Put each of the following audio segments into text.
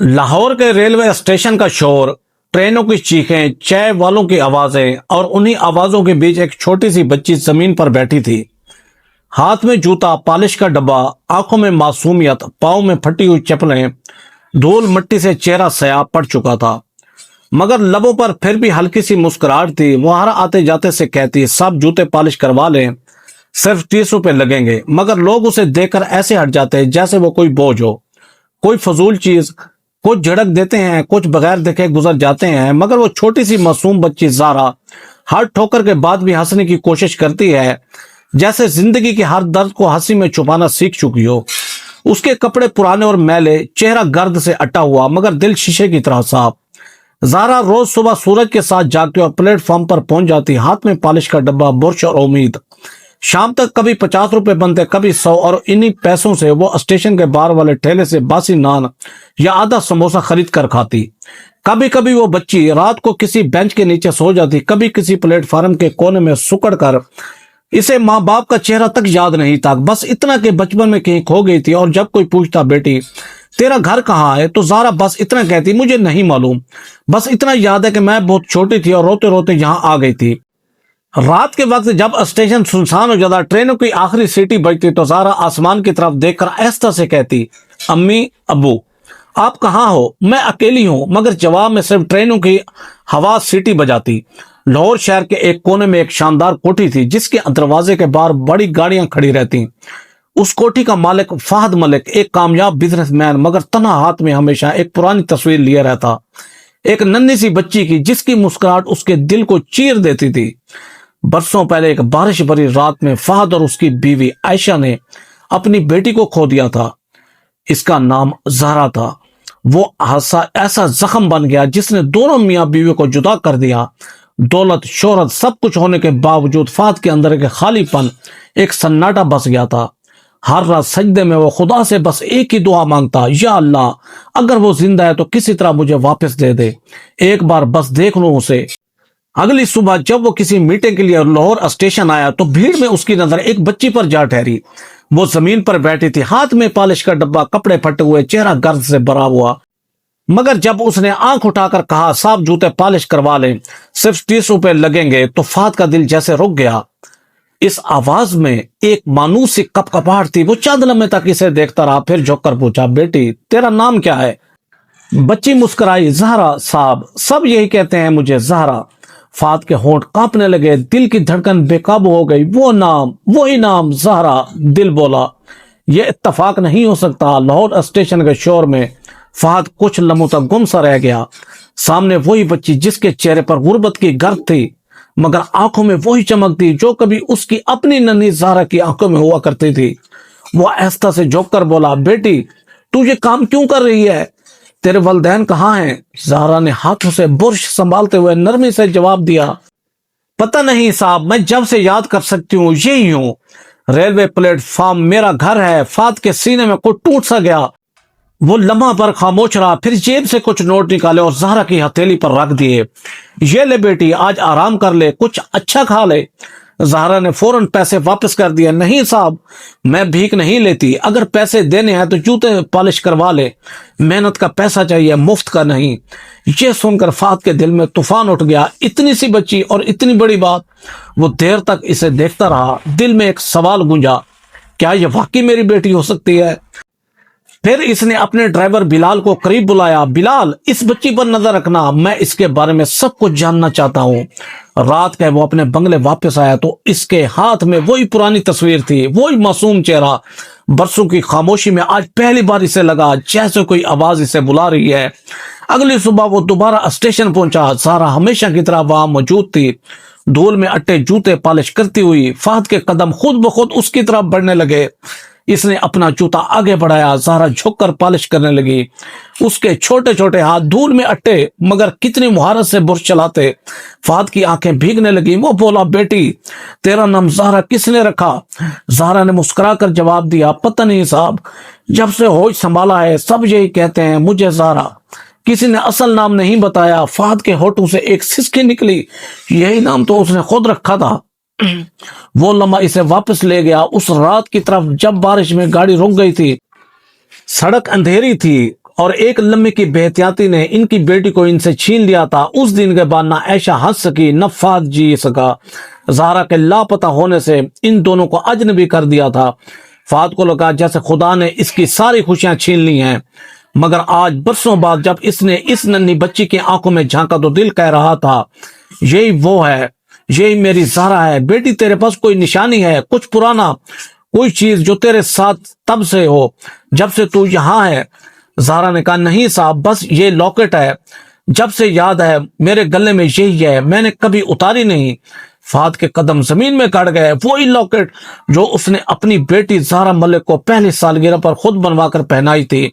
لاہور کے railway station کا شور، ٹرینوں کی چیخیں، چائے والوں کی آوازیں اور انہی آوازوں کے بیچ ایک چھوٹی سی بچی زمین پر بیٹھی تھی، ہاتھ میں جوتا، پالش کا ڈبہ، آنکھوں میں معصومیت، پاؤں میں پھٹی ہوئی چپلیں، دھول مٹی سے چہرہ سیاہ پڑ چکا تھا، مگر لبوں پر پھر بھی ہلکی سی مسکراہٹ تھی۔ وہ ہر آتے جاتے سے کہتی، سب جوتے پالش کروا لیں، صرف 30 روپے لگیں گے، مگر لوگ اسے دیکھ کر ایسے ہٹ جاتے جیسے وہ کوئی بوجھ ہو، کوئی فضول چیز۔ کچھ جھڑک دیتے ہیں، کچھ بغیر دیکھے گزر جاتے ہیں، مگر وہ چھوٹی سی معصوم بچی زہرا ہر ٹھوکر کے بعد بھی ہنسنے کی کوشش کرتی ہے، جیسے زندگی کے ہر درد کو ہنسی میں چھپانا سیکھ چکی ہو۔ اس کے کپڑے پرانے اور میلے، چہرہ گرد سے اٹا ہوا، مگر دل شیشے کی طرح صاف۔ زہرا روز صبح سورج کے ساتھ جاگتی اور پلیٹ فارم پر پہنچ جاتی، ہاتھ میں پالش کا ڈبہ، برش اور امید۔ شام تک کبھی 50 روپے بنتے، کبھی 100، اور انہی پیسوں سے وہ اسٹیشن کے باہر والے ٹھیلے سے باسی نان یا آدھا سموسہ خرید کر کھاتی۔ کبھی کبھی وہ بچی رات کو کسی بینچ کے نیچے سو جاتی، کبھی کسی پلیٹ فارم کے کونے میں سکڑ کر۔ اسے ماں باپ کا چہرہ تک یاد نہیں تھا، بس اتنا کہ بچپن میں کہیں کھو گئی تھی، اور جب کوئی پوچھتا، بیٹی تیرا گھر کہاں ہے، تو زہرا بس اتنا کہتی، مجھے نہیں معلوم، بس اتنا یاد ہے کہ میں بہت چھوٹی تھی اور روتے روتے یہاں آ گئی تھی۔ رات کے وقت جب اسٹیشن سنسان ہو جاتا، ٹرینوں کی آخری سیٹی بجتی، تو زہرا آسمان کی طرف دیکھ کر آہستہ سے کہتی، امی، ابو، آپ کہاں ہو؟ میں اکیلی ہوں، مگر جواب میں صرف ٹرینوں کی ہوا سیٹی بجاتی۔ لاہور شہر کے ایک کونے میں ایک شاندار کوٹھی تھی، جس کے دروازے کے باہر بڑی گاڑیاں کھڑی رہتی۔ اس کوٹھی کا مالک فہد ملک ایک کامیاب بزنس مین، مگر تنہا ہاتھ میں ہمیشہ ایک پرانی تصویر لیے رہتا، ایک ننھی سی بچی کی، جس کی مسکراہٹ اس کے دل کو چیر دیتی تھی۔ برسوں پہلے ایک بارش بھری رات میں فہد اور اس کی بیوی عائشہ نے اپنی بیٹی کو کھو دیا تھا۔ اس کا نام زہرا تھا۔ وہ حادثہ ایسا زخم بن گیا جس نے دونوں میاں بیوی کو جدا کر دیا۔ دولت، شہرت، سب کچھ ہونے کے باوجود فہد کے اندر ایک خالی پن، ایک سناٹا بس گیا تھا۔ ہر رات سجدے میں وہ خدا سے بس ایک ہی دعا مانگتا، یا اللہ، اگر وہ زندہ ہے تو کسی طرح مجھے واپس دے دے، ایک بار بس دیکھ لوں اسے۔ اگلی صبح جب وہ کسی میٹنگ کے لیے لاہور اسٹیشن آیا، تو بھیڑ میں اس کی نظر ایک بچی پر جا ٹھہری۔ وہ زمین پر بیٹھی تھی، ہاتھ میں پالش کا ڈبہ، کپڑے پھٹے ہوئے، چہرہ گرد سے بھرا ہوا۔ مگر جب اس نے آنکھ اٹھا کر کہا، صاحب جوتے پالش کروا لیں، صرف 30 روپے لگیں گے، تو فہد کا دل جیسے رک گیا۔ اس آواز میں ایک مانوس سی کپ کپاہٹ تھی۔ وہ چند لمحے تک اسے دیکھتا رہا، پھر جھک کر پوچھا، بیٹی تیرا نام کیا ہے؟ بچی مسکرائی، زہرا صاحب، سب یہی کہتے ہیں مجھے زہرا۔ فہد کے ہونٹ کانپنے لگے، دل کی دھڑکن بے قابو ہو گئی۔ وہ نام، وہی نام، زہرا، دل بولا۔ یہ اتفاق نہیں ہو سکتا۔ لاہور اسٹیشن کے شور میں فہد کچھ لمحوں تک گم سا رہ گیا۔ سامنے وہی بچی جس کے چہرے پر غربت کی گرد تھی، مگر آنکھوں میں وہی چمک تھی جو کبھی اس کی اپنی ننھی زہرا کی آنکھوں میں ہوا کرتی تھی۔ وہ آہستہ سے جھک کر بولا، بیٹی تو یہ کام کیوں کر رہی ہے؟ تیرے والدین کہاں ہیں؟ زہرا نے ہاتھوں سے برش سنبھالتے ہوئے نرمی سے جواب دیا، پتہ نہیں صاحب، میں جب سے یاد کر سکتی ہوں یہی ہوں۔ ریلوے پلیٹ فارم میرا گھر ہے۔ فہد کے سینے میں کچھ ٹوٹ سا گیا۔ وہ لمحہ پر خاموش رہا، پھر جیب سے کچھ نوٹ نکالے اور زہرا کی ہتھیلی پر رکھ دیے۔ یہ لے بیٹی، آج آرام کر لے، کچھ اچھا کھا لے۔ زہرا نے فوراً پیسے واپس کر دیا۔ نہیں صاحب، میں بھیک نہیں لیتی، اگر پیسے دینے ہیں تو جوتے پالش کروا لے، محنت کا پیسہ چاہیے، مفت کا نہیں۔ یہ سن کر فہد کے دل میں طوفان اٹھ گیا۔ اتنی سی بچی اور اتنی بڑی بات۔ وہ دیر تک اسے دیکھتا رہا، دل میں ایک سوال گونجا، کیا یہ واقعی میری بیٹی ہو سکتی ہے؟ پھر اس نے اپنے ڈرائیور بلال کو قریب بلایا، بلال، اس بچی پر نظر رکھنا، میں اس کے بارے میں سب کچھ جاننا چاہتا ہوں۔ رات کے وہ اپنے بنگلے واپس آیا تو اس کے ہاتھ میں وہی پرانی تصویر تھی، وہی معصوم چہرہ۔ برسوں کی خاموشی میں آج پہلی بار اسے لگا جیسے کوئی آواز اسے بلا رہی ہے۔ اگلی صبح وہ دوبارہ اسٹیشن پہنچا۔ زہرا ہمیشہ کی طرح وہاں موجود تھی، دھول میں اٹے جوتے پالش کرتی ہوئی۔ فہد کے قدم خود بخود اس کی طرف بڑھنے لگے۔ اس نے اپنا جوتا آگے بڑھایا، زہرا جھک کر پالش کرنے لگی۔ اس کے چھوٹے چھوٹے ہاتھ دھول میں اٹے، مگر کتنی مہارت سے برش چلاتے۔ فہد کی آنکھیں بھیگنے لگی۔ وہ بولا، بیٹی تیرا نام زہرا کس نے رکھا؟ زہرا نے مسکرا کر جواب دیا، پتہ نہیں صاحب، جب سے ہوش سنبھالا ہے سب یہی کہتے ہیں مجھے زہرا، کسی نے اصل نام نہیں بتایا۔ فہد کے ہونٹوں سے ایک سسکی نکلی، یہی نام تو اس نے خود رکھا تھا۔ وہ لمحہ اسے واپس لے گیا اس رات کی طرف جب بارش میں گاڑی رک گئی تھی۔ سڑک اندھیری تھی اور ایک لمحے کی بے احتیاطی نے ان کی بیٹی کو ان سے چھین لیا تھا۔ اس دن کے بعد نہ عائشہ ہنس سکی نہ فہد جی سکا۔ زہرا کے لاپتہ ہونے سے ان دونوں کو اجنبی کر دیا تھا۔ فہد کو لگا جیسے خدا نے اس کی ساری خوشیاں چھین لی ہیں، مگر آج برسوں بعد جب اس نے اس ننھی بچی کی آنکھوں میں جھانکا تو دل کہہ رہا تھا یہی وہ ہے، یہی میری زہرا ہے۔ بیٹی تیرے پاس کوئی نشانی ہے، کچھ پرانا، کوئی چیز جو تیرے ساتھ تب سے ہو جب سے تو یہاں ہے؟ زہرا نے کہا نہیں صاحب، بس یہ لاکٹ ہے، جب سے یاد ہے میرے گلے میں یہی ہے، میں نے کبھی اتاری نہیں۔ فہد کے قدم زمین میں گڑ گئے۔ وہی لاکٹ جو اس نے اپنی بیٹی زہرا ملک کو پہلی سالگرہ پر خود بنوا کر پہنائی تھی۔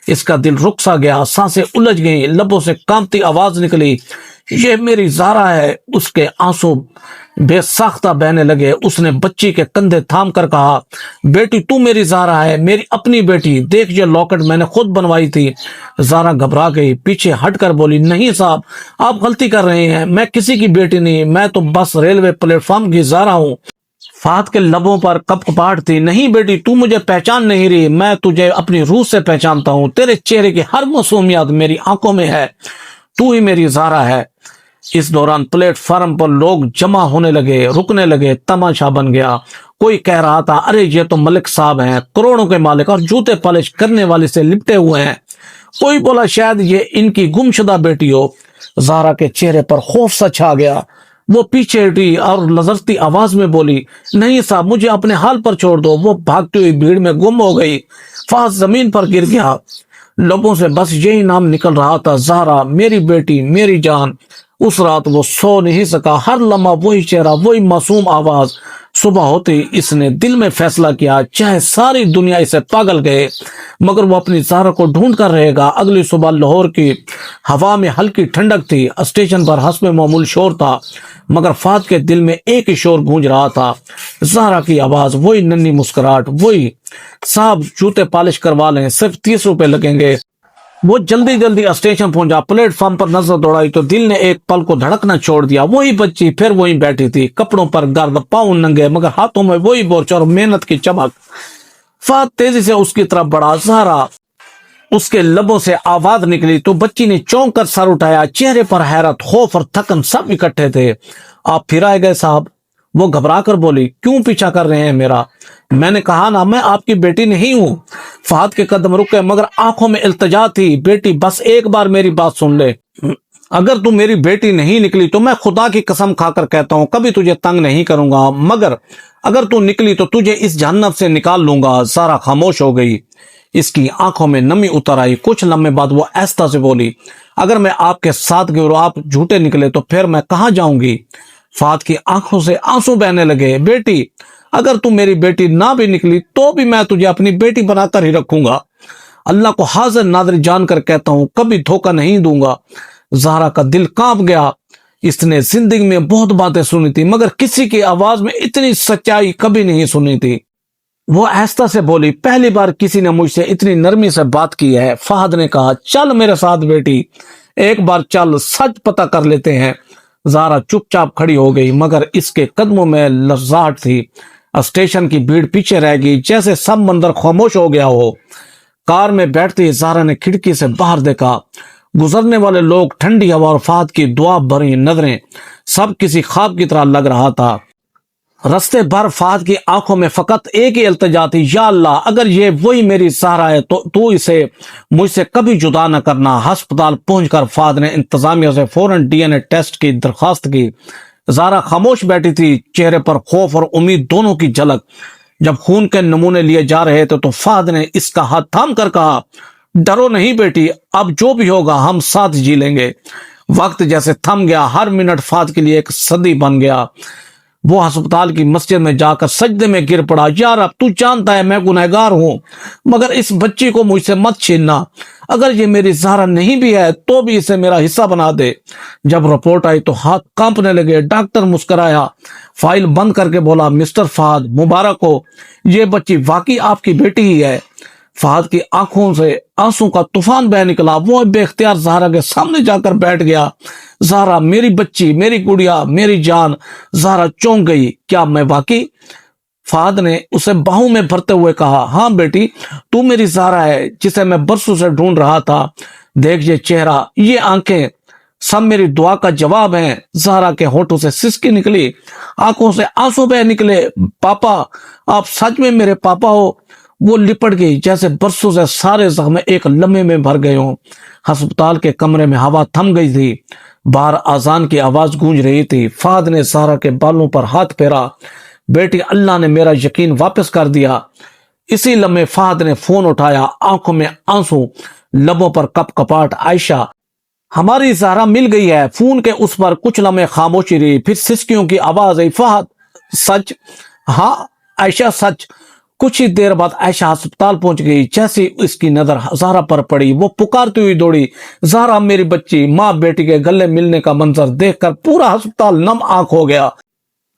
اس کا دل رک سا گیا، سانسیں الجھ گئیں، لبوں سے کانپتی آواز نکلی، یہ میری زہرا ہے۔ اس کے آنسو بے ساختہ بہنے لگے۔ اس نے بچی کے کندھے تھام کر کہا بیٹی تو میری زہرا ہے، میری اپنی بیٹی، دیکھ یہ لاکٹ میں نے خود بنوائی تھی۔ زہرا گھبرا گئی، پیچھے ہٹ کر بولی نہیں صاحب، آپ غلطی کر رہے ہیں، میں کسی کی بیٹی نہیں، میں تو بس ریلوے پلیٹ فارم کی زہرا ہوں۔ فہد کے لبوں پر کپکپاہٹ تھی۔ نہیں بیٹی، تو مجھے پہچان نہیں رہی، میں تجھے اپنی روح سے پہچانتا ہوں، تیرے چہرے کی ہر معصومیت میری آنکھوں میں ہے، تو ہی میری زہرا ہے۔ اس دوران پلیٹ فارم پر لوگ جمع ہونے لگے، رکنے لگے، تماشا بن گیا۔ کوئی کہہ رہا تھا ارے یہ تو ملک صاحب ہیں، کروڑوں کے مالک اور جوتے پالش کرنے والے سے لپٹے ہوئے ہیں۔ کوئی بولا شاید یہ ان کی گمشدہ بیٹی ہو۔ زہرا کے چہرے پر خوف سا چھا گیا۔ وہ پیچھے ہٹی اور لرزتی آواز میں بولی نہیں صاحب، مجھے اپنے حال پر چھوڑ دو۔ وہ بھاگتی ہوئی بھیڑ میں گم ہو گئی۔ فہد زمین پر گر گیا۔ لبوں سے بس یہی نام نکل رہا تھا، زہرا، میری بیٹی، میری جان۔ اس رات وہ سو نہیں سکا، ہر لمحہ وہی چہرہ، وہی معصوم آواز۔ صبح ہوتے ہی اس نے دل میں فیصلہ کیا، چاہے ساری دنیا اسے پاگل کہے مگر وہ اپنی زہرا کو ڈھونڈ کر رہے گا۔ اگلی صبح لاہور کی ہوا میں ہلکی ٹھنڈک تھی، اسٹیشن پر حسب معمول شور تھا، مگر فہد کے دل میں ایک ہی شور گونج رہا تھا، زہرا کی آواز، وہی ننھی مسکراہٹ، وہی صاحب جوتے پالش کروا لیں، صرف 30 روپے لگیں گے۔ وہ جلدی جلدی اسٹیشن پہنچا، پلیٹ فارم پر نظر دوڑائی تو دل نے ایک پل کو دھڑکنا چھوڑ دیا۔ وہی بچی پھر وہی بیٹھی تھی، کپڑوں پر گرد، پاؤں ننگے، مگر ہاتھوں میں وہی بورچ اور محنت کی چمک۔ فہد تیزی سے اس کی طرف بڑھا، زہرا، اس کے لبوں سے آواز نکلی تو بچی نے چونک کر سر اٹھایا، چہرے پر حیرت، خوف اور تھکن سب اکٹھے تھے۔ آپ پھر آئے گئے صاحب؟ وہ گھبرا کر بولی کیوں پیچھا کر رہے ہیں میرا؟ میں نے کہا نا میں آپ کی بیٹی نہیں ہوں۔ فہد کے قدم رکے مگر آنکھوں میں التجا تھی۔ بیٹی بس ایک بار میری بات سن لے، اگر تم میری بیٹی نہیں نکلی تو میں خدا کی قسم کھا کر کہتا ہوں کبھی تجھے تنگ نہیں کروں گا، مگر اگر تو نکلی تو تجھے اس جہنم سے نکال لوں گا۔ زہرا خاموش ہو گئی، اس کی آنکھوں میں نمی اتر آئی۔ کچھ لمحے بعد وہ آہستہ سے بولی اگر میں آپ کے ساتھ گئی اور آپ جھوٹے نکلے تو پھر میں کہاں جاؤں گی؟ فہد کی آنکھوں سے آنسو بہنے لگے۔ بیٹی اگر تم میری بیٹی نہ بھی نکلی تو بھی میں تجھے اپنی بیٹی بنا کر ہی رکھوں گا، اللہ کو حاضر ناظر جان کر کہتا ہوں کبھی دھوکہ نہیں دوں گا۔ زہرا کا دل کانپ گیا۔ اس نے زندگی میں بہت باتیں سنی تھی مگر کسی کی آواز میں اتنی سچائی کبھی نہیں سنی تھی۔ وہ آہستہ سے بولی پہلی بار کسی نے مجھ سے اتنی نرمی سے بات کی ہے۔ فہد نے کہا چل میرے ساتھ بیٹی، ایک بار چل، سچ پتہ کر لیتے ہیں۔ زہرا چپ چاپ کھڑی ہو گئی مگر اس کے قدموں میں لرزاہٹ تھی۔ اسٹیشن کی بھیڑ پیچھے رہ گئی، جیسے سب منظر خاموش ہو گیا ہو۔ کار میں بیٹھتے ہی زہرا نے کھڑکی سے باہر دیکھا، گزرنے والے لوگ، ٹھنڈی ہوا اور فہد کی دعا بھری نظریں، سب کسی خواب کی طرح لگ رہا تھا۔ رستے بھر فہد کی آنکھوں میں فقط ایک ہی التجا تھی، یا اللہ اگر یہ وہی میری زہرا ہے تو اسے مجھ سے کبھی جدا نہ کرنا۔ ہسپتال پہنچ کر فہد نے انتظامیہ سے فوراً ڈی این اے ٹیسٹ کی درخواست کی۔ زہرا خاموش بیٹھی تھی، چہرے پر خوف اور امید دونوں کی جھلک۔ جب خون کے نمونے لیے جا رہے تھے تو فہد نے اس کا ہاتھ تھام کر کہا ڈرو نہیں بیٹی، اب جو بھی ہوگا ہم ساتھ جی لیں گے۔ وقت جیسے تھم گیا، ہر منٹ فہد کے لیے ایک صدی بن گیا۔ وہ ہسپتال کی مسجد میں جا کر سجدے میں گر پڑا، یا رب تو جانتا ہے میں گنہگار ہوں مگر اس بچی کو مجھ سے مت چھیننا، اگر یہ میری زہرا نہیں بھی ہے تو بھی اسے میرا حصہ بنا دے۔ جب رپورٹ آئی تو ہاتھ کانپنے لگے۔ ڈاکٹر مسکرایا، فائل بند کر کے بولا مسٹر فہد مبارک ہو، یہ بچی واقعی آپ کی بیٹی ہی ہے۔ فہد کی آنکھوں سے آنسوں کا طوفان بہ نکلا، وہ بے اختیار زہرا کے سامنے جا کر بیٹھ گیا۔ زہرا میری بچی، میری گڑیا، میری جان۔ زہرا چونک گئی، کیا میں واقعی فہد نے اسے باہوں میں بھرتے ہوئے کہا، ہاں بیٹی، تو میری زہرا ہے جسے میں برسوں سے ڈھونڈ رہا تھا۔ دیکھ یہ چہرہ، یہ آنکھیں، سب میری دعا کا جواب ہیں۔ زہرا کے ہونٹوں سے سسکی نکلی، آنکھوں سے آنسو بہہ نکلے۔ پاپا، آپ سچ میں میرے پاپا ہو؟ وہ لپٹ گئی جیسے برسوں سے سارے زخم ایک لمحے میں بھر گئے ہوں۔ ہسپتال کے کمرے میں ہوا تھم گئی تھی، باہر اذان کی آواز گونج رہی تھی۔ فہد نے زہرا کے بالوں پر ہاتھ پھیرا، بیٹی، اللہ نے میرا یقین واپس کر دیا۔ اسی لمحے فہد نے فون اٹھایا، آنکھوں میں آنسو، لبوں پر کپ کپاٹ۔ عائشہ، ہماری زہرا مل گئی ہے۔ فون کے اس پر کچھ لمحے خاموشی رہی، پھر سسکیوں کی آواز آئی، فہد، سچ؟ ہاں عائشہ، سچ۔ کچھ ہی دیر بعد عائشہ ہسپتال پہنچ گئی۔ جیسے اس کی نظر زہرا پر پڑی، وہ پکارتی ہوئی دوڑی، زہرا میری بچی۔ ماں بیٹی کے گلے ملنے کا منظر دیکھ کر پورا ہسپتال نم آنکھ ہو گیا۔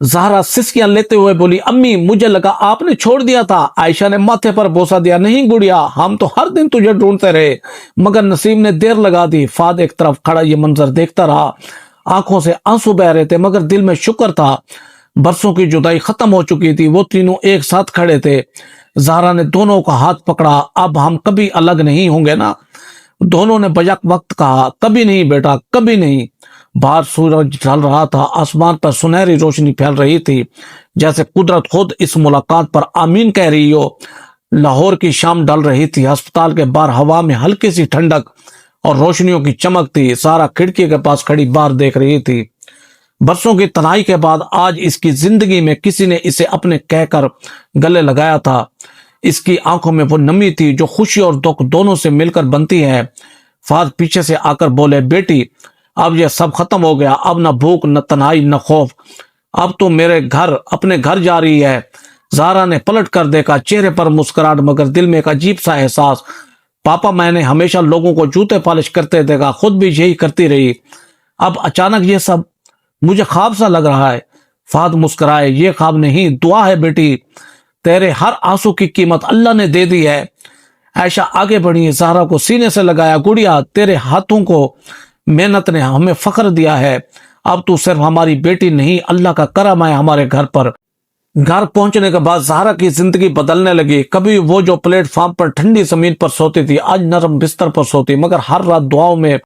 زہرا سسکیاں لیتے ہوئے بولی، امی، مجھے لگا آپ نے چھوڑ دیا تھا۔ عائشہ نے ماتھے پر بوسہ دیا، نہیں گڑیا، ہم تو ہر دن تجھے ڈھونڈتے رہے، مگر نصیب نے دیر لگا دی۔ فہد ایک طرف کھڑا یہ منظر دیکھتا رہا، آنکھوں سے آنسو بہ رہے تھے، مگر دل میں شکر تھا۔ برسوں کی جدائی ختم ہو چکی تھی، وہ تینوں ایک ساتھ کھڑے تھے۔ زہرا نے دونوں کا ہاتھ پکڑا، اب ہم کبھی الگ نہیں ہوں گے نا؟ دونوں نے بیک وقت کہا، کبھی نہیں بیٹا، کبھی نہیں۔ باہر سورج ڈھل رہا تھا، آسمان پر سنہری روشنی پھیل رہی تھی، جیسے قدرت خود اس ملاقات پر آمین کہہ رہی ہو۔ لاہور کی شام ڈل رہی تھی، ہسپتال کے باہر ہوا میں ہلکی سی ٹھنڈک اور روشنیوں کی چمک تھی۔ سارا کھڑکی کے پاس کھڑی باہر دیکھ رہی تھی۔ برسوں کی تنہائی کے بعد آج اس کی زندگی میں کسی نے اسے اپنے کہہ کر گلے لگایا تھا۔ اس کی آنکھوں میں وہ نمی تھی جو خوشی اور دکھ دونوں سے مل کر بنتی ہے۔ فہد پیچھے سے آ کر بولے، بیٹی، اب یہ سب ختم ہو گیا، اب نہ بھوک، نہ تنہائی، نہ خوف، اب تو میرے گھر، اپنے گھر جا رہی ہے۔ زہرا نے پلٹ کر دیکھا، چہرے پر مسکراہٹ مگر دل میں ایک عجیب سا احساس۔ پاپا، میں نے ہمیشہ لوگوں کو جوتے پالش کرتے دیکھا، خود بھی یہی کرتی رہی، اب اچانک یہ سب مجھے خواب سا لگ رہا ہے۔ فہد مسکرائے، یہ خواب نہیں، دعا ہے بیٹی، تیرے ہر آنسو کی قیمت اللہ نے دے دی ہے۔ عائشہ آگے بڑھی، زہرا کو سینے سے لگایا، گڑیا، تیرے ہاتھوں کو محنت نے ہمیں فخر دیا ہے، اب تو صرف ہماری بیٹی نہیں، اللہ کا کرم ہے ہمارے گھر پر۔ گھر پہنچنے کے بعد زہرا کی زندگی بدلنے لگی۔ کبھی وہ جو پلیٹ فارم پر ٹھنڈی زمین پر سوتی تھی، آج نرم بستر پر سوتی، مگر ہر رات دعاؤں میں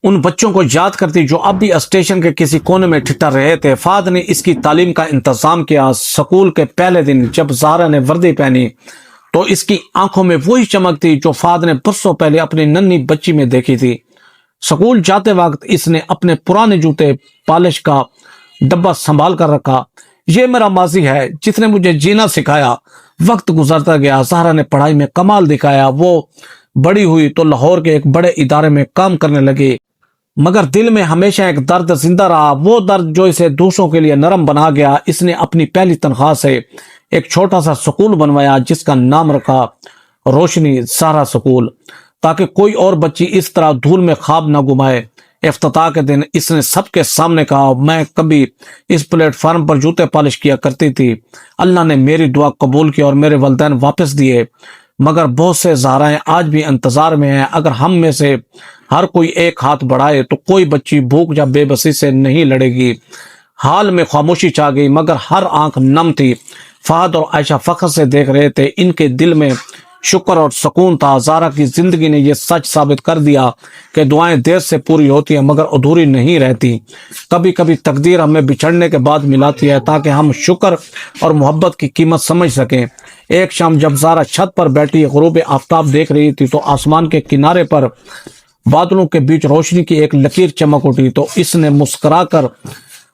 ان بچوں کو یاد کرتی جو اب بھی اسٹیشن کے کسی کونے میں ٹھٹر رہے تھے۔ فہد نے اس کی تعلیم کا انتظام کیا۔ سکول کے پہلے دن جب زہرا نے وردی پہنی تو اس کی آنکھوں میں وہی چمک تھی جو فہد نے برسوں پہلے اپنی ننھی بچی میں دیکھی تھی۔ سکول جاتے وقت اس نے اپنے پرانے جوتے پالش کا ڈبہ سنبھال کر رکھا، یہ میرا ماضی ہے جس نے مجھے جینا سکھایا۔ وقت گزرتا گیا، زہرا نے پڑھائی میں کمال دکھایا، وہ بڑی ہوئی تو لاہور کے ایک بڑے ادارے میں کام کرنے لگی، مگر دل میں ہمیشہ ایک درد زندہ رہا، وہ درد جو اسے دوسروں کے لیے نرم بنا گیا۔ اس نے اپنی پہلی تنخواہ سے ایک چھوٹا سا سکول بنوایا جس کا نام رکھا روشنی زہرا سکول، تاکہ کوئی اور بچی اس طرح دھول میں خواب نہ گمائے۔ افتتاح کے دن اس نے سب کے سامنے کہا، میں کبھی اس پلیٹ فارم پر جوتے پالش کیا کرتی تھی، اللہ نے میری دعا قبول کی اور میرے والدین واپس دیے، مگر بہت سے زہرائیں آج بھی انتظار میں ہیں۔ اگر ہم میں سے ہر کوئی ایک ہاتھ بڑھائے تو کوئی بچی بھوک یا بے بسی سے نہیں لڑے گی۔ حال میں خاموشی چھا گئی، مگر ہر آنکھ نم تھی۔ فہد اور عائشہ فخر سے دیکھ رہے تھے، ان کے دل میں شکر اور سکون تھا۔ زہرا کی زندگی نے یہ سچ ثابت کر دیا کہ دعائیں دیر سے پوری ہوتی ہیں مگر ادھوری نہیں رہتی۔ کبھی کبھی تقدیر ہمیں بچھڑنے کے بعد ملاتی ہے تاکہ ہم شکر اور محبت کی قیمت سمجھ سکیں۔ ایک شام جب زہرا چھت پر بیٹھی غروب آفتاب دیکھ رہی تھی تو آسمان کے کنارے پر بادلوں کے بیچ روشنی کی ایک لکیر چمک اٹھی، تو اس نے مسکرا کر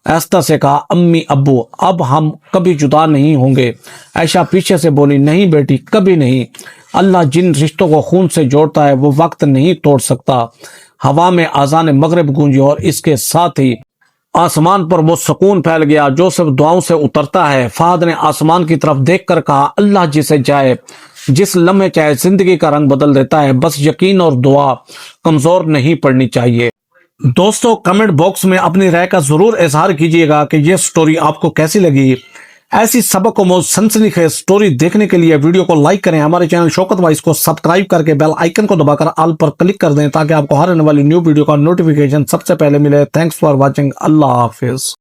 آہستہ سے کہا، امی، ابو، اب ہم کبھی جدا نہیں ہوں گے۔ عائشہ پیچھے سے بولی، نہیں بیٹی، کبھی نہیں، اللہ جن رشتوں کو خون سے جوڑتا ہے وہ وقت نہیں توڑ سکتا۔ ہوا میں اذان مغرب گونجی اور اس کے ساتھ ہی آسمان پر وہ سکون پھیل گیا جو صرف دعاؤں سے اترتا ہے۔ فہد نے آسمان کی طرف دیکھ کر کہا، اللہ جسے چاہے جس لمحے چاہے زندگی کا رنگ بدل دیتا ہے، بس یقین اور دعا کمزور نہیں پڑنی چاہیے۔ دوستو، کمنٹ باکس میں اپنی رائے کا ضرور اظہار کیجیے گا کہ یہ سٹوری آپ کو کیسی لگی۔ ایسی سبق و موضوع سنسنی خیز سٹوری دیکھنے کے لیے ویڈیو کو لائک کریں، ہمارے چینل شوکت وائس کو سبسکرائب کر کے بیل آئیکن کو دبا کر آل پر کلک کر دیں تاکہ آپ کو ہر آنے والی نیو ویڈیو کا نوٹیفیکیشن سب سے پہلے ملے۔ تھینکس فار واچنگ، اللہ حافظ۔